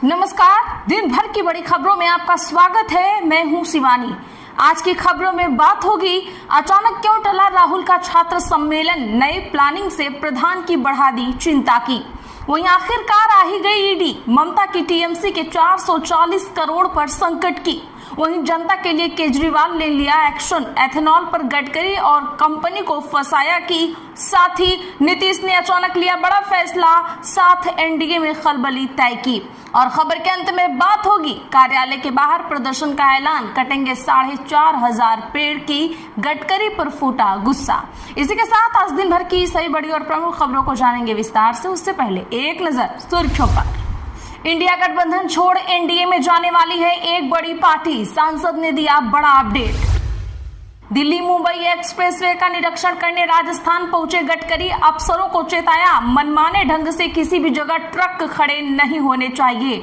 नमस्कार, दिन भर की बड़ी खबरों में आपका स्वागत है। मैं हूं शिवानी। आज की खबरों में बात होगी, अचानक क्यों टला राहुल का छात्र सम्मेलन, नई प्लानिंग से प्रधान की बढ़ा दी चिंता की। वहीं आखिरकार आ ही गई ईडी, ममता की टीएमसी के 440 करोड़ पर संकट की। वहीं जनता के लिए केजरीवाल ने लिया एक्शन, एथेनॉल पर गडकरी और कंपनी को फंसाया की। साथ ही नीतीश ने अचानक लिया बड़ा फैसला, साथ एनडीए में खलबली तय की। और खबर के अंत में बात होगी, कार्यालय के बाहर प्रदर्शन का ऐलान, कटेंगे 4,500 पेड़ की, गडकरी पर फूटा गुस्सा। इसी के साथ आज दिन भर की सही बड़ी और प्रमुख खबरों को जानेंगे विस्तार से। उससे पहले एक नजर सुर्खियों पर। इंडिया गठबंधन छोड़ एनडीए में जाने वाली है एक बड़ी पार्टी, सांसद ने दिया बड़ा अपडेट। दिल्ली मुंबई एक्सप्रेसवे का निरीक्षण करने राजस्थान पहुंचे गडकरी, अफसरों को चेताया, मनमाने ढंग से किसी भी जगह ट्रक खड़े नहीं होने चाहिए।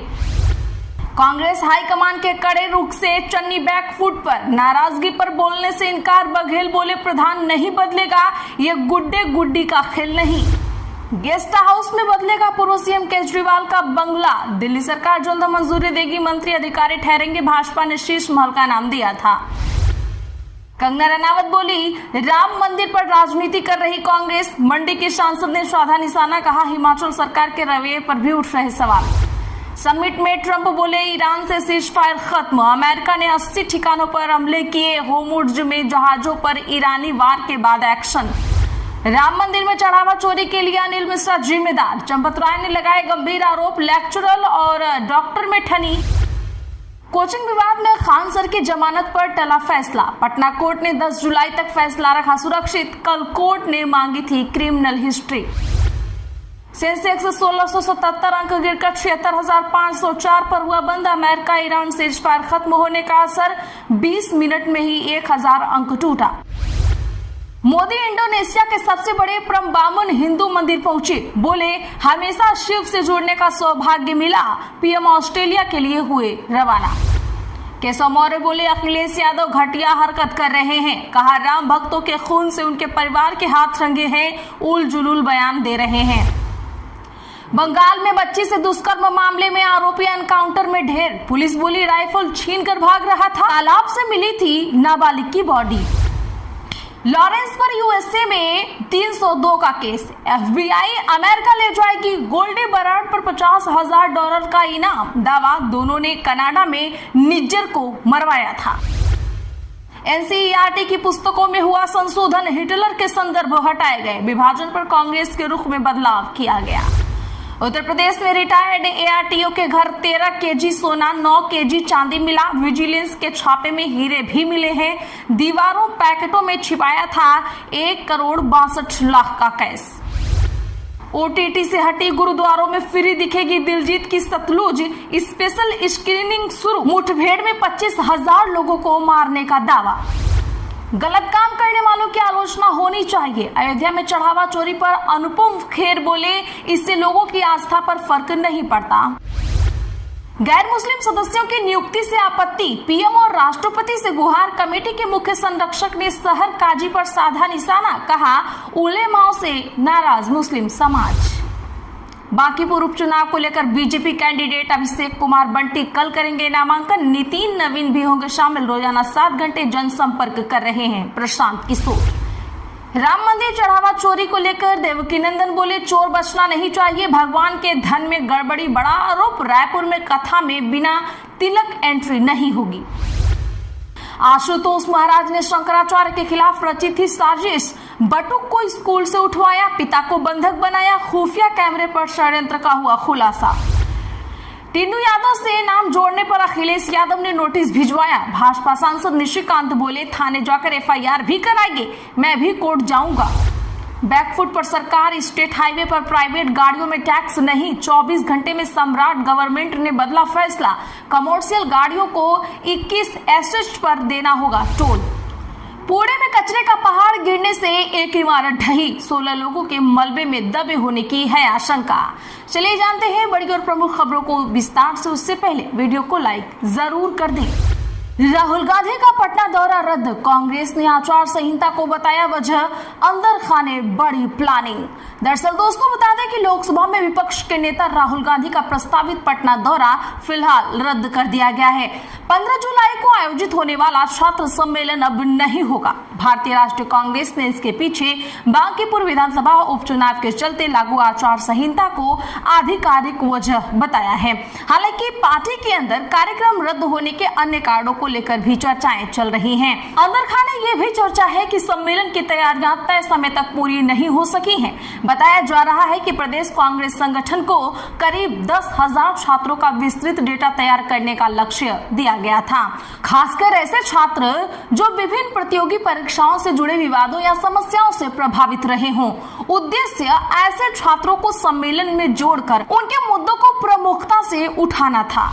कांग्रेस हाईकमान के कड़े रुख से चन्नी बैकफुट पर, नाराजगी पर बोलने से इनकार, बघेल बोले प्रधान नहीं बदलेगा, ये गुड्डे गुड्डी का खेल नहीं। गेस्ट हाउस में बदलेगा पूर्व सीएम केजरीवाल का बंगला, दिल्ली सरकार जल्द मंजूरी देगी, मंत्री अधिकारी ठहरेंगे, भाजपा ने शीश महल का नाम दिया था। कंगना रनावत बोली, राम मंदिर पर राजनीति कर रही कांग्रेस, मंडी के सांसद ने साधा निशाना, कहा हिमाचल सरकार के रवैये पर भी उठ रहे सवाल। समिट में ट्रंप बोले ईरान से सीज फायर खत्म, अमेरिका ने 80 ठिकानों पर हमले किए, होर्मुज़ में जहाजों पर ईरानी वार के बाद एक्शन। राम मंदिर में चढ़ावा चोरी के लिए अनिल मिश्रा जिम्मेदार, चंपत राय ने लगाए गंभीर आरोप, लेक्चरर और डॉक्टर में ठनी। कोचिंग विवाद में खान सर की जमानत पर टला फैसला, पटना कोर्ट ने 10 जुलाई तक फैसला रखा सुरक्षित, कल कोर्ट ने मांगी थी क्रिमिनल हिस्ट्री। सेंसेक्स 1677 अंक गिरकर 76,504 पर हुआ बंद, अमेरिका ईरान सीज फायर खत्म होने का असर, 20 मिनट में ही 1000 अंक टूटा। मोदी इंडोनेशिया के सबसे बड़े प्रम्बामुन हिंदू मंदिर पहुंचे, बोले हमेशा शिव से जुड़ने का सौभाग्य मिला, पीएम ऑस्ट्रेलिया के लिए हुए रवाना। केशव मौर्य बोले अखिलेश यादव घटिया हरकत कर रहे हैं, कहा राम भक्तों के खून से उनके परिवार के हाथ रंगे हैं, उल जुलूल बयान दे रहे हैं। बंगाल में बच्ची से दुष्कर्म मामले में आरोपी एनकाउंटर में ढेर, पुलिस बोली राइफल छीनकर भाग रहा था, तालाब से मिली थी नाबालिग की बॉडी। लॉरेंस पर यूएसए में 302 का केस, एफबीआई अमेरिका ले जाएगी, गोल्डी बराड पर $50,000 का इनाम, दावा दोनों ने कनाडा में निज्जर को मरवाया था। एनसीईआरटी की पुस्तकों में हुआ संशोधन, हिटलर के संदर्भ हटाए गए, विभाजन पर कांग्रेस के रुख में बदलाव किया गया। उत्तर प्रदेश में रिटायर्ड एआरटीओ के घर 13 केजी सोना, 9 केजी चांदी मिला, विजिलेंस के छापे में हीरे भी मिले हैं, दीवारों पैकेटों में छिपाया था 1,62,00,000 का कैश। ओटीटी से हटी गुरुद्वारों में फ्री दिखेगी दिलजीत की सतलुज, स्पेशल स्क्रीनिंग शुरू, मुठभेड़ में 25,000 लोगों को मारने का दावा। गलत काम करने वालों की आलोचना होनी चाहिए, अयोध्या में चढ़ावा चोरी पर अनुपम खेर बोले इससे लोगों की आस्था पर फर्क नहीं पड़ता। गैर मुस्लिम सदस्यों की नियुक्ति से आपत्ति, पीएम और राष्ट्रपति से गुहार, कमेटी के मुख्य संरक्षक ने शहर काजी पर साधा निशाना, कहा उलेमाओं से नाराज मुस्लिम समाज। बांकीपुर उपचुनाव को लेकर बीजेपी कैंडिडेट अभिषेक कुमार बंटी कल करेंगे नामांकन, नितिन नवीन भी होंगे शामिल, रोजाना 7 घंटे जनसंपर्क कर रहे हैं प्रशांत किशोर। राम मंदिर चढ़ावा चोरी को लेकर देवकीनंदन बोले चोर बचना नहीं चाहिए, भगवान के धन में गड़बड़ी, बड़ा आरोप, रायपुर में कथा में बिना तिलक एंट्री नहीं होगी। आशुतोष महाराज ने शंकराचार्य के खिलाफ रची थी साजिश, बटुक को स्कूल से उठवाया, पिता को बंधक बनाया, खुफिया कैमरे पर षड्यंत्र का हुआ खुलासा। टिंडू यादव से नाम जोड़ने पर अखिलेश यादव ने नोटिस भिजवाया, भाजपा सांसद निशिकांत बोले थाने जाकर एफआईआर भी कराएंगे, मैं भी कोर्ट जाऊंगा। बैकफुट पर सरकार, स्टेट हाईवे पर प्राइवेट गाड़ियों में टैक्स नहीं, 24 घंटे में सम्राट गवर्नमेंट ने बदला फैसला, कमर्शियल गाड़ियों को 21 एसएच पर देना होगा टोल। पुणे में कचरे का पहाड़ गिरने से एक इमारत ढही, 16 लोगों के मलबे में दबे होने की है आशंका। चलिए जानते हैं बड़ी और प्रमुख खबरों को विस्तार से। उससे पहले वीडियो को लाइक जरूर कर दें। राहुल गांधी का पटना दौरा रद्द, कांग्रेस ने आचार संहिता को बताया वजह, अंदर खाने बड़ी प्लानिंग। दरअसल दोस्तों बता दें कि लोकसभा में विपक्ष के नेता राहुल गांधी का प्रस्तावित पटना दौरा फिलहाल रद्द कर दिया गया है। 15 जुलाई को आयोजित होने वाला छात्र सम्मेलन अब नहीं होगा। भारतीय राष्ट्रीय कांग्रेस ने इसके पीछे बांकीपुर विधानसभा उपचुनाव के चलते लागू आचार संहिता को आधिकारिक वजह बताया है। हालांकि पार्टी के अंदर कार्यक्रम रद्द होने के अन्य कारणों को लेकर भी चर्चाएं चल रही हैं। अंदर खाने ये भी चर्चा है कि सम्मेलन की तैयारियां तय समय तक पूरी नहीं हो सकी हैं। बताया जा रहा है कि प्रदेश कांग्रेस संगठन को करीब 10,000 छात्रों का विस्तृत डेटा तैयार करने का लक्ष्य दिया गया था। खासकर ऐसे छात्र जो विभिन्न प्रतियोगी परीक्षाओं से जुड़े विवादों या समस्याओं से प्रभावित रहे हों। उद्देश्य ऐसे छात्रों को सम्मेलन में जोड़कर उनके मुद्दों को प्रमुखता से उठाना था।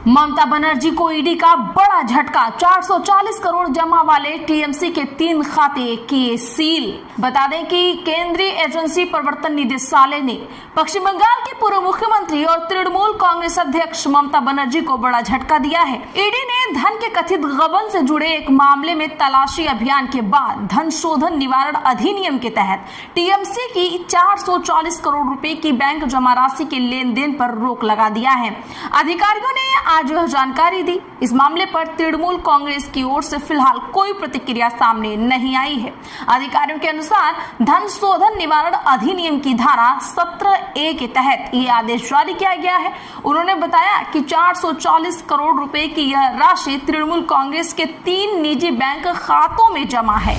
ममता बनर्जी को ईडी का बड़ा झटका, 440 करोड़ जमा वाले टीएमसी के 3 खाते किए सील। बता दें कि केंद्रीय एजेंसी प्रवर्तन निदेशालय ने पश्चिम बंगाल की पूर्व मुख्यमंत्री और तृणमूल कांग्रेस अध्यक्ष ममता बनर्जी को बड़ा झटका दिया है। ईडी ने धन के कथित गबन से जुड़े एक मामले में तलाशी अभियान के बाद धन शोधन निवारण अधिनियम के तहत टीएमसी की 440 करोड़ रुपए की बैंक जमा राशि के लेन देन पर रोक लगा दिया है। अधिकारियों ने आज यह जानकारी दी। इस मामले पर तृणमूल कांग्रेस की ओर से फिलहाल कोई प्रतिक्रिया सामने नहीं आई है। अधिकारियों के अनुसार धन शोधन निवारण अधिनियम की धारा 17A के तहत ये आदेश जारी किया गया है। उन्होंने बताया कि 440 करोड़ रुपए की यह राशि तृणमूल कांग्रेस के 3 निजी बैंक खातों में जमा है।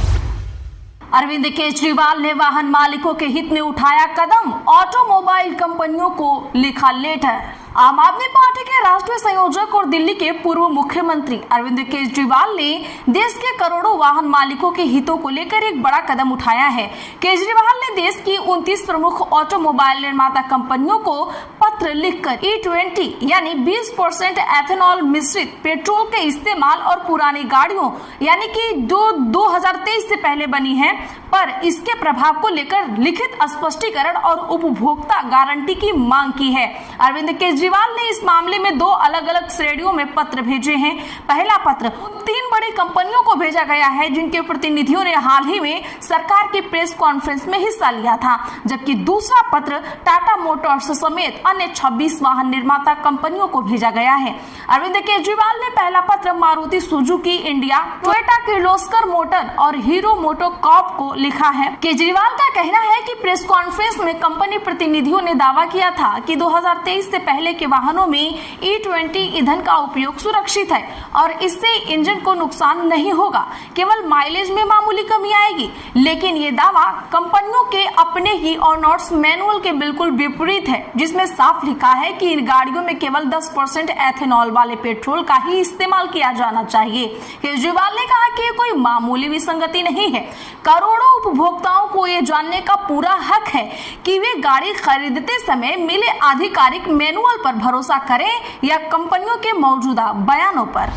अरविंद केजरीवाल ने वाहन मालिकों के हित में उठाया कदम, ऑटोमोबाइल कंपनियों को लिखा लेटर। आम आदमी पार्टी के राष्ट्रीय संयोजक और दिल्ली के पूर्व मुख्यमंत्री अरविंद केजरीवाल ने देश के करोड़ों वाहन मालिकों के हितों को लेकर एक बड़ा कदम उठाया है। केजरीवाल ने देश की 29 प्रमुख ऑटोमोबाइल निर्माता कंपनियों को पत्र लिखकर E20 यानी 20% एथेनॉल मिश्रित पेट्रोल के इस्तेमाल और पुरानी गाड़ियों यानी कि जो 2023 से पहले बनी है पर इसके प्रभाव को लेकर लिखित स्पष्टीकरण और उपभोक्ता गारंटी की मांग की है। अरविंद केजरीवाल ने इस मामले में 2 अलग-अलग श्रेणियों में पत्र भेजे हैं। पहला पत्र 3 बड़ी कंपनियों को भेजा गया है जिनके प्रतिनिधियों ने हाल ही में सरकार की प्रेस कॉन्फ्रेंस में हिस्सा लिया था, जबकि दूसरा पत्र टाटा मोटर्स समेत अन्य 26 वाहन निर्माता कंपनियों को भेजा गया है। अरविंद केजरीवाल ने पहला पत्र Maruti Suzuki India, Toyota Kirloskar motor और हीरो मोटोकॉर्प को लिखा है। केजरीवाल का कहना है कि प्रेस कॉन्फ्रेंस में कंपनी प्रतिनिधियों ने दावा किया था कि 2023 से पहले के वाहनों में E20 ईंधन का उपयोग सुरक्षित है और इससे इंजन को नुकसान नहीं होगा, केवल माइलेज में मामूली कमी आएगी। लेकिन ये दावा कंपनियों के अपने ही ऑनर्स मैनुअल के बिल्कुल विपरीत है, जिसमें साफ लिखा है कि इन गाड़ियों में केवल 10% एथेनॉल वाले पेट्रोल का ही इस्तेमाल किया जाना चाहिए। केजरीवाल ने कहा कि ये कोई मामूली विसंगति नहीं है। करोड़ों उपभोक्ताओं को ये जानने का पूरा हक है कि वे गाड़ी खरीदते समय मिले आधिकारिक मैनुअल पर भरोसा करें या कंपनियों के मौजूदा बयानों पर।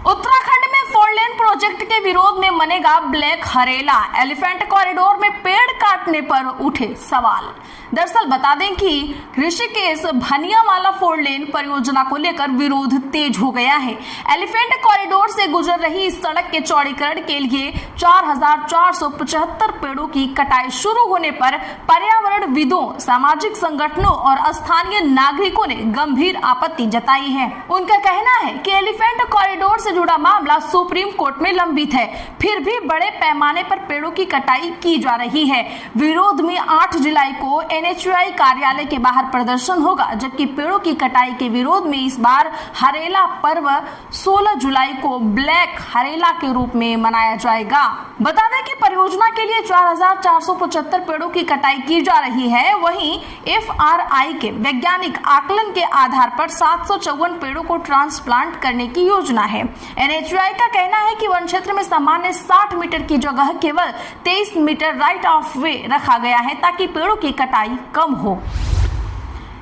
उत्तराखंड में 4 लेन प्रोजेक्ट के विरोध में मनेगा ब्लैक हरेला, एलिफेंट कॉरिडोर में पेड़ काटने पर उठे सवाल। दरअसल बता दें कि ऋषिकेश भनियावाला 4 लेन परियोजना को लेकर विरोध तेज हो गया है। एलिफेंट कॉरिडोर से गुजर रही इस सड़क के चौड़ीकरण के लिए 4,475 पेड़ों की कटाई शुरू होने पर पर्यावरणविदों, सामाजिक संगठनों और स्थानीय नागरिकों ने गंभीर आपत्ति जताई है। उनका कहना है कि एलिफेंट कॉरिडोर से जुड़ा मामला सुप्रीम कोर्ट में लंबित है, फिर भी बड़े पैमाने पर पेड़ों की कटाई की जा रही है। विरोध में 8 जुलाई को NHAI कार्यालय के बाहर प्रदर्शन होगा, जबकि पेड़ों की कटाई के विरोध में इस बार हरेला पर्व 16 जुलाई को ब्लैक हरेला के रूप में मनाया जाएगा। बता दें कि परियोजना के लिए 4,475 पेड़ों की कटाई की जा रही है। वहीं FRI के वैज्ञानिक आकलन के आधार पर 754 पेड़ों को ट्रांसप्लांट करने की योजना है। NHAI का कहना है कि वन क्षेत्र में सामान्य 60 मीटर की जगह केवल 23 मीटर राइट ऑफ वे रखा गया है ताकि पेड़ों की कटाई कम हो।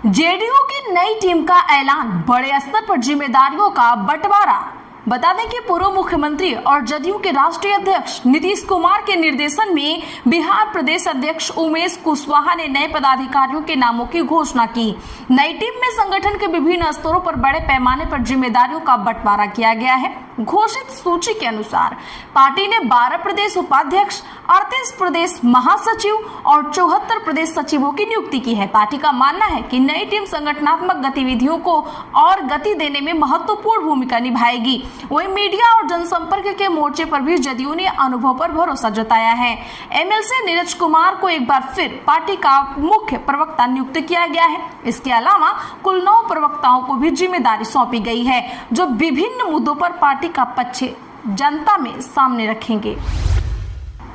जेडीयू की नई टीम का ऐलान, बड़े स्तर पर जिम्मेदारियों का बंटवारा। बता दें कि पूर्व मुख्यमंत्री और जदयू के राष्ट्रीय अध्यक्ष नीतीश कुमार के निर्देशन में बिहार प्रदेश अध्यक्ष उमेश कुशवाहा ने नए पदाधिकारियों के नामों की घोषणा की। नई टीम में संगठन के विभिन्न स्तरों पर बड़े पैमाने पर जिम्मेदारियों का बंटवारा किया गया है। घोषित सूची के अनुसार पार्टी ने 12 प्रदेश उपाध्यक्ष, 38 प्रदेश महासचिव और 74 प्रदेश सचिवों की नियुक्ति की है। पार्टी का मानना है कि नई टीम संगठनात्मक गतिविधियों को और गति देने में महत्वपूर्ण भूमिका निभाएगी। वहीं मीडिया और जनसंपर्क के मोर्चे पर भी जदयू ने अनुभव पर भरोसा जताया है। एमएलसी नीरज कुमार को एक बार फिर पार्टी का मुख्य प्रवक्ता नियुक्त किया गया है। इसके अलावा कुल 9 प्रवक्ताओं को भी जिम्मेदारी सौंपी गई है, जो विभिन्न मुद्दों पर पार्टी का पक्ष जनता में सामने रखेंगे।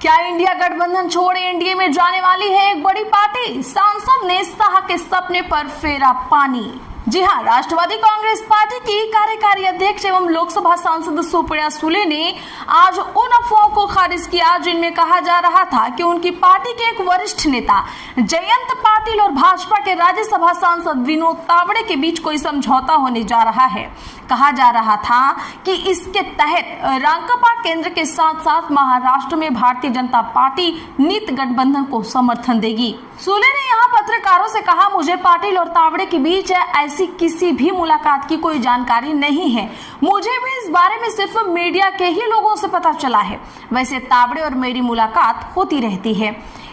क्या इंडिया गठबंधन छोड़ एनडीए में जाने वाली है एक बड़ी पार्टी? सांसद ने शाह के सपने पर फेरा पानी। जी हां, राष्ट्रवादी कांग्रेस पार्टी की कार्यकारी अध्यक्ष एवं लोकसभा सांसद सुप्रिया सुले ने आज उन अफवाहों को खारिज किया जिनमें कहा जा रहा था कि उनकी पार्टी के एक वरिष्ठ नेता जयंत पाटिल और भाजपा के राज्यसभा सांसद विनोद तावड़े के बीच कोई समझौता होने जा रहा है। कहा जा रहा था कि इसके तहत रांकपा केंद्र के साथ साथ महाराष्ट्र में भारतीय जनता पार्टी नीत गठबंधन को समर्थन देगी। सुले ने यहाँ पत्रकारों से कहा, मुझे पाटिल और तावड़े के बीच ऐसी किसी भी मुलाकात की कोई जानकारी नहीं है। मुझे भी इस बारे में सिर्फ मीडिया के ही लोगों से पता चला है। वैसे तावड़े और मेरी मुलाकात होती रहती है।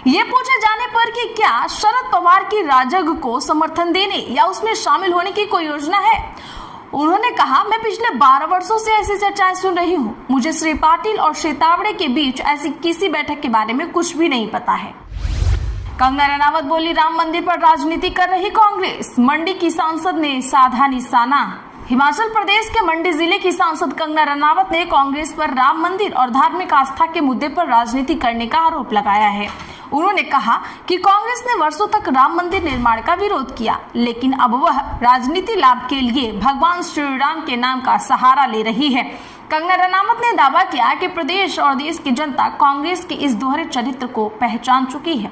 ये पूछे जाने पर कि क्या शरद पवार की राजग को समर्थन देने या उसमें शामिल होने की कोई योजना है, उन्होंने कहा, मैं पिछले 12 वर्षों से ऐसी चर्चाएं सुन रही हूँ। मुझे श्री पाटिल और श्री तावड़े के बीच ऐसी किसी बैठक के बारे में कुछ भी नहीं पता है। कंगना रनावत बोली, राम मंदिर पर राजनीति कर रही कांग्रेस। मंडी की सांसद ने साधा निशाना। हिमाचल प्रदेश के मंडी जिले की सांसद कंगना रनावत ने कांग्रेस पर राम मंदिर और धार्मिक आस्था के मुद्दे पर राजनीति करने का आरोप लगाया है। उन्होंने कहा कि कांग्रेस ने वर्षों तक राम मंदिर निर्माण का विरोध किया, लेकिन अब वह राजनीति लाभ के लिए भगवान श्री राम के नाम का सहारा ले रही है। कंगना रनावत ने दावा किया कि प्रदेश और देश की जनता कांग्रेस के इस दोहरे चरित्र को पहचान चुकी है।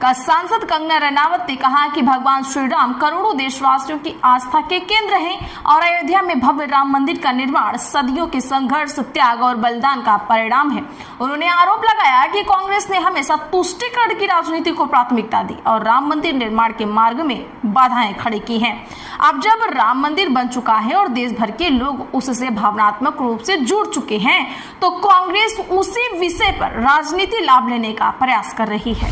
सांसद कंगना रनावत ने कहा कि भगवान श्री राम करोड़ों देशवासियों की आस्था के केंद्र हैं और अयोध्या में भव्य राम मंदिर का निर्माण सदियों के संघर्ष, त्याग और बलिदान का परिणाम है। उन्होंने आरोप लगाया कि कांग्रेस ने हमेशा तुष्टीकरण की राजनीति को प्राथमिकता दी और राम मंदिर निर्माण के मार्ग में बाधाएं खड़ी की हैं। अब जब राम मंदिर बन चुका है और देश भर के लोग उससे भावनात्मक रूप से जुड़ चुके हैं, तो कांग्रेस उसी विषय पर राजनीति लाभ लेने का प्रयास कर रही है।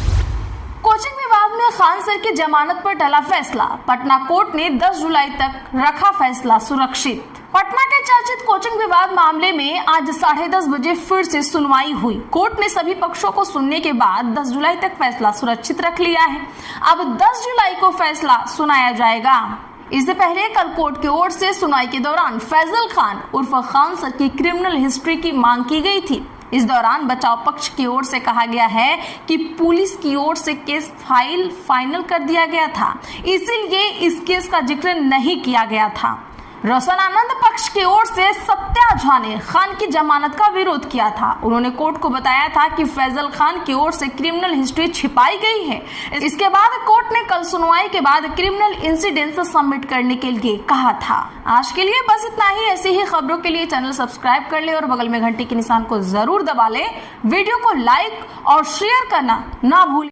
कोचिंग विवाद में खान सर की जमानत पर टला फैसला। पटना कोर्ट ने 10 जुलाई तक रखा फैसला सुरक्षित। पटना के चर्चित कोचिंग विवाद मामले में आज 10:30 बजे फिर से सुनवाई हुई। कोर्ट ने सभी पक्षों को सुनने के बाद 10 जुलाई तक फैसला सुरक्षित रख लिया है। अब 10 जुलाई को फैसला सुनाया जाएगा। इससे पहले कल कोर्ट की ओर से सुनवाई के दौरान फैजल खान उर्फ खान सर की क्रिमिनल हिस्ट्री की मांग की गई थी। इस दौरान बचाव पक्ष की ओर से कहा गया है कि पुलिस की ओर से केस फाइनल कर दिया गया था, इसीलिए इस केस का जिक्र नहीं किया गया था। रोशन आनंद पक्ष की ओर से सत्या झा ने खान की जमानत का विरोध किया था। उन्होंने कोर्ट को बताया था कि फैजल खान की ओर से क्रिमिनल हिस्ट्री छिपाई गई है। इसके बाद कोर्ट ने कल सुनवाई के बाद क्रिमिनल इंसिडेंट सबमिट करने के लिए कहा था। आज के लिए बस इतना ही। ऐसी ही खबरों के लिए चैनल सब्सक्राइब कर ले और बगल में घंटी के निशान को जरूर दबा ले। वीडियो को लाइक और शेयर करना ना भूलें।